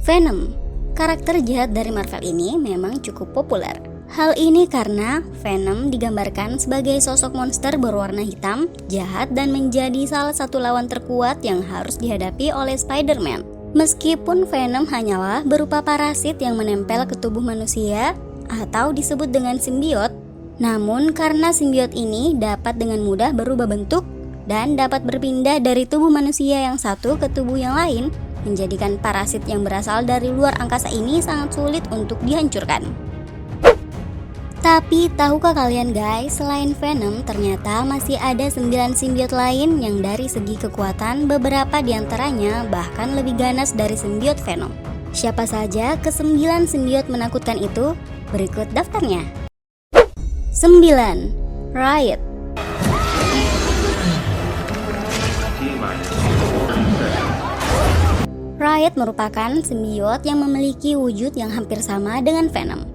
Venom, karakter jahat dari Marvel ini memang cukup populer. Hal ini karena Venom digambarkan sebagai sosok monster berwarna hitam, jahat dan menjadi salah satu lawan terkuat yang harus dihadapi oleh Spider-Man. Meskipun Venom hanyalah berupa parasit yang menempel ke tubuh manusia atau disebut dengan simbiot, namun karena simbiot ini dapat dengan mudah berubah bentuk dan dapat berpindah dari tubuh manusia yang satu ke tubuh yang lain, menjadikan parasit yang berasal dari luar angkasa ini sangat sulit untuk dihancurkan. Tapi tahukah kalian guys, selain Venom ternyata masih ada 9 simbiot lain yang dari segi kekuatan beberapa diantaranya bahkan lebih ganas dari simbiot Venom. Siapa saja ke-9 simbiot menakutkan itu? Berikut daftarnya. 9. Riot. Riot merupakan simbiot yang memiliki wujud yang hampir sama dengan Venom,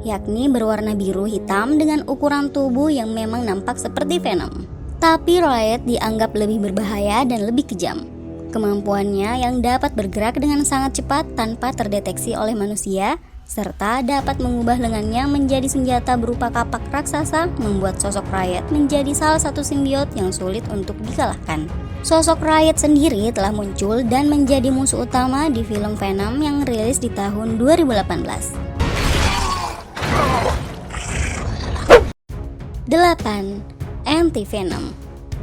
yakni berwarna biru hitam dengan ukuran tubuh yang memang nampak seperti Venom. Tapi Riot dianggap lebih berbahaya dan lebih kejam. Kemampuannya yang dapat bergerak dengan sangat cepat tanpa terdeteksi oleh manusia, serta dapat mengubah lengannya menjadi senjata berupa kapak raksasa, membuat sosok Riot menjadi salah satu simbiot yang sulit untuk dikalahkan. Sosok Riot sendiri telah muncul dan menjadi musuh utama di film Venom yang rilis di tahun 2018. 8. Anti-Venom.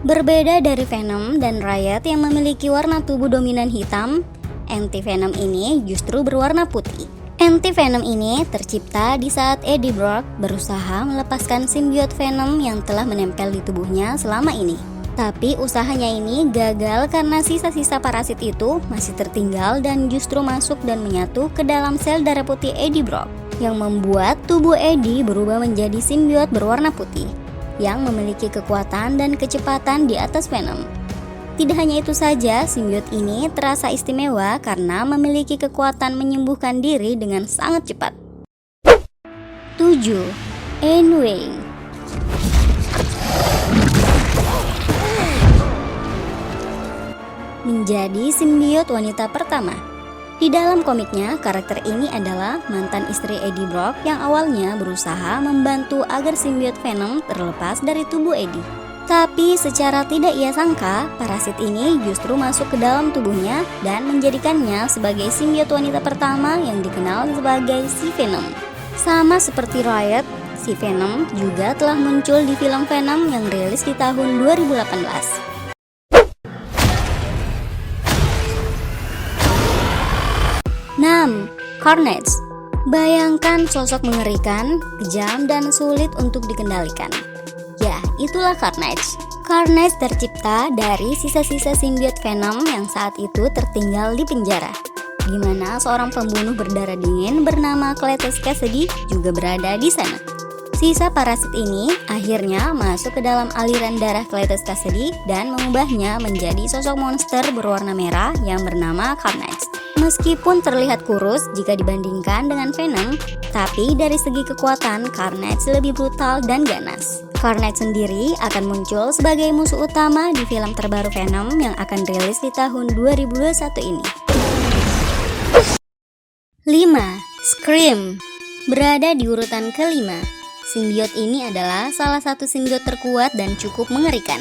Berbeda dari Venom dan Riot yang memiliki warna tubuh dominan hitam, Anti-Venom ini justru berwarna putih. Anti-Venom ini tercipta di saat Eddie Brock berusaha melepaskan simbiot Venom yang telah menempel di tubuhnya selama ini. Tapi usahanya ini gagal karena sisa-sisa parasit itu masih tertinggal dan justru masuk dan menyatu ke dalam sel darah putih Eddie Brock, yang membuat tubuh Eddie berubah menjadi simbiot berwarna putih yang memiliki kekuatan dan kecepatan di atas Venom. Tidak hanya itu saja, simbiot ini terasa istimewa karena memiliki kekuatan menyembuhkan diri dengan sangat cepat. 7. Anne. Menjadi simbiot wanita pertama. Di dalam komiknya, karakter ini adalah mantan istri Eddie Brock yang awalnya berusaha membantu agar simbiot Venom terlepas dari tubuh Eddie. Tapi secara tidak ia sangka, parasit ini justru masuk ke dalam tubuhnya dan menjadikannya sebagai simbiot wanita pertama yang dikenal sebagai si Venom. Sama seperti Riot, si Venom juga telah muncul di film Venom yang rilis di tahun 2018. 6. Carnage. Bayangkan sosok mengerikan, kejam, dan sulit untuk dikendalikan. Ya, itulah Carnage. Carnage tercipta dari sisa-sisa simbiot Venom yang saat itu tertinggal di penjara, di mana seorang pembunuh berdarah dingin bernama Cletus Kasady juga berada di sana. Sisa parasit ini akhirnya masuk ke dalam aliran darah Cletus Kasady dan mengubahnya menjadi sosok monster berwarna merah yang bernama Carnage. Meskipun terlihat kurus jika dibandingkan dengan Venom, tapi dari segi kekuatan Carnage lebih brutal dan ganas. Carnage sendiri akan muncul sebagai musuh utama di film terbaru Venom yang akan rilis di tahun 2021 ini. 5. Scream. Berada di urutan kelima, simbiot ini adalah salah satu simbiot terkuat dan cukup mengerikan.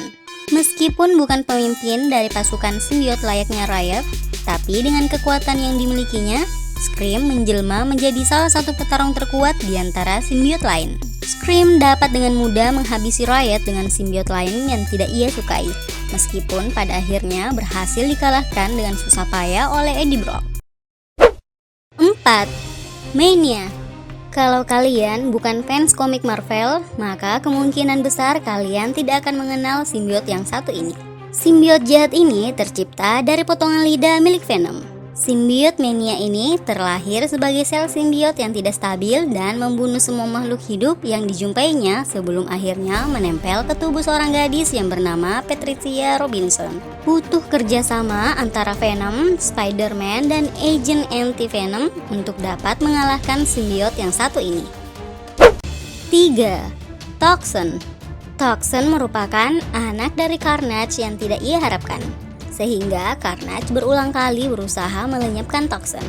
Meskipun bukan pemimpin dari pasukan simbiot layaknya Riot, tapi dengan kekuatan yang dimilikinya, Scream menjelma menjadi salah satu petarung terkuat di antara simbiot lain. Scream dapat dengan mudah menghabisi Riot dengan simbiot lain yang tidak ia sukai, meskipun pada akhirnya berhasil dikalahkan dengan susah payah oleh Eddie Brock. 4. Mania. Kalau kalian bukan fans komik Marvel, maka kemungkinan besar kalian tidak akan mengenal simbiot yang satu ini. Simbiot jahat ini tercipta dari potongan lidah milik Venom. Simbiot Mania ini terlahir sebagai sel simbiot yang tidak stabil dan membunuh semua makhluk hidup yang dijumpainya sebelum akhirnya menempel ke tubuh seorang gadis yang bernama Patricia Robinson. Butuh kerjasama antara Venom, Spider-Man, dan Agent Anti-Venom untuk dapat mengalahkan simbiot yang satu ini. 3. Toxin. Toxin merupakan anak dari Carnage yang tidak ia harapkan. sehingga Carnage berulang kali berusaha melenyapkan Toxin.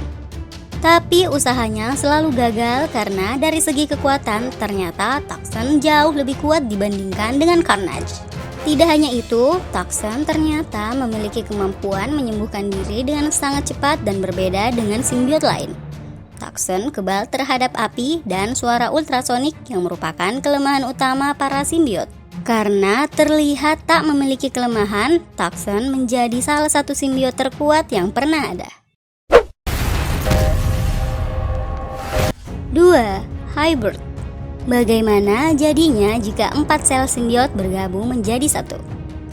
Tapi usahanya selalu gagal karena dari segi kekuatan ternyata Toxin jauh lebih kuat dibandingkan dengan Carnage. Tidak hanya itu, Toxin ternyata memiliki kemampuan menyembuhkan diri dengan sangat cepat dan berbeda dengan simbiot lain. Toxin kebal terhadap api dan suara ultrasonik yang merupakan kelemahan utama para simbiot. Karena terlihat tak memiliki kelemahan, Toxin menjadi salah satu simbiot terkuat yang pernah ada. 2. Hybrid. Bagaimana jadinya jika 4 sel simbiot bergabung menjadi satu?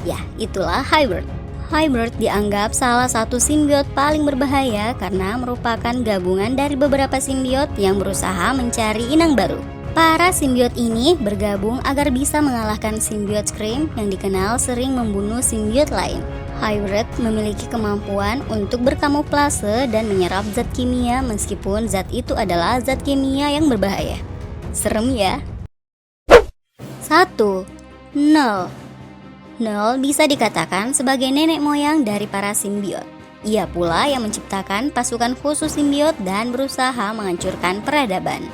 Ya, itulah hybrid. Hybrid dianggap salah satu simbiot paling berbahaya karena merupakan gabungan dari beberapa simbiot yang berusaha mencari inang baru. Para simbiot ini bergabung agar bisa mengalahkan simbiot Scream yang dikenal sering membunuh simbiot lain. Hybrid memiliki kemampuan untuk berkamuflase dan menyerap zat kimia meskipun zat itu adalah zat kimia yang berbahaya. Serem ya? 1. Null. Null bisa dikatakan sebagai nenek moyang dari para simbiot. Ia pula yang menciptakan pasukan khusus simbiot dan berusaha menghancurkan peradaban.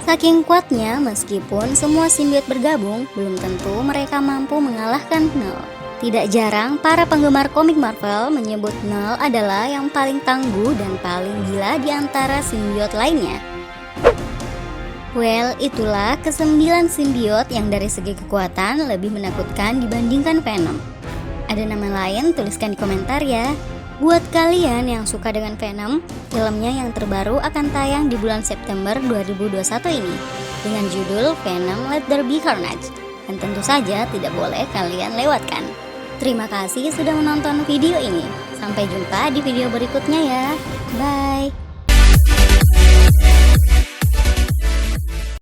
Saking kuatnya, meskipun semua simbiot bergabung, belum tentu mereka mampu mengalahkan Null. Tidak jarang, para penggemar komik Marvel menyebut Null adalah yang paling tangguh dan paling gila di antara simbiot lainnya. Well, itulah ke-9 simbiot yang dari segi kekuatan lebih menakutkan dibandingkan Venom. Ada nama lain? Tuliskan di komentar ya. Buat kalian yang suka dengan Venom, filmnya yang terbaru akan tayang di bulan September 2021 ini dengan judul Venom Let There Be Carnage, dan tentu saja tidak boleh kalian lewatkan. Terima kasih sudah menonton video ini. Sampai jumpa di video berikutnya ya. Bye.